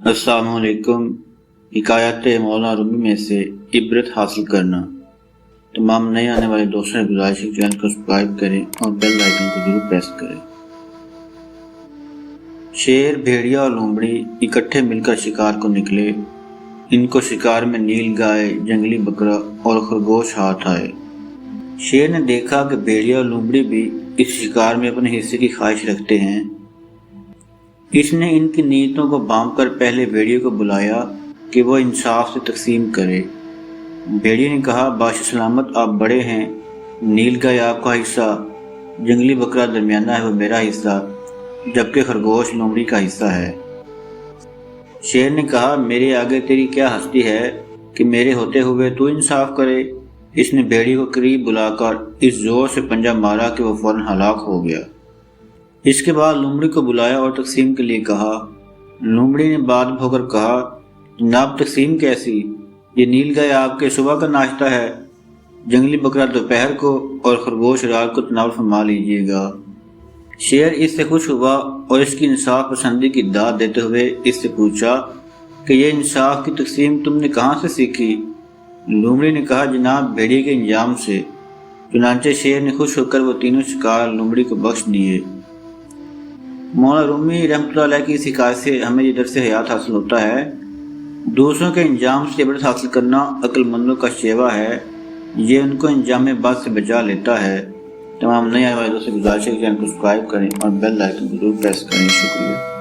अस्सलाम वालेकुम। हिकायत मौलाना रूमी में से इबरत हासिल करना। तमाम नए आने वाले दोस्तों से गुजारिश है चैनल को सब्सक्राइब करें और बेल आइकन को जरूर प्रेस करें। शेर, भेड़िया और लोमड़ी इकट्ठे मिलकर शिकार को निकले। इनको शिकार में नील गाय, जंगली बकरा और खरगोश हाथ आए। शेर ने देखा कि भेड़िया और लोमड़ी भी इस शिकार में अपने हिस्से की ख्वाहिश रखते हैं। इसने इनकी नीयतों को भांप कर पहले भेड़िए को बुलाया कि वो इंसाफ से तकसीम करे। भेड़िए ने कहा, बादशाह सलामत, आप बड़े हैं, नील गाय आपका हिस्सा, जंगली बकरा दरमियाना है वो मेरा हिस्सा, जबकि खरगोश लोमड़ी का हिस्सा है। शेर ने कहा, मेरे आगे तेरी क्या हस्ती है कि मेरे होते हुए तू इंसाफ करे। इसने भेड़िए को करीब बुलाकर इस जोर से पंजा मारा कि वो फौरन हलाक हो गया। इसके बाद लोमड़ी को बुलाया और तकसीम के लिए कहा। लोमड़ी ने बात होकर कहा, जनाब तकसीम कैसी? ये नील गाय आपके सुबह का नाश्ता है, जंगली बकरा दोपहर को और खरगोश रात को तनावल फरमा लीजिएगा। शेर इससे खुश हुआ और इसकी इंसाफ पसंदी की दाद देते हुए इससे पूछा कि यह इंसाफ की तकसीम तुमने कहाँ से सीखी? लोमड़ी ने कहा, जनाब भेड़िए के इंजाम से। चुनांचे शेर ने खुश होकर वो तीनों शिकार लोमड़ी को बख्श दिए। मौलाना रूमी रहमतुल्लाह अलैह की इस हिकायत से हमें ये दर्स हयात हासिल होता है। दूसरों के इंजाम से इबरत हासिल करना अक्लमंदों का शेवा है। ये उनको इंजाम बात से बचा लेता है। तमाम नए आने वाले दोस्तों से गुजारिश है कि चैनल को सब्सक्राइब करें और बेल आइकन को जरूर प्रेस करें। शुक्रिया।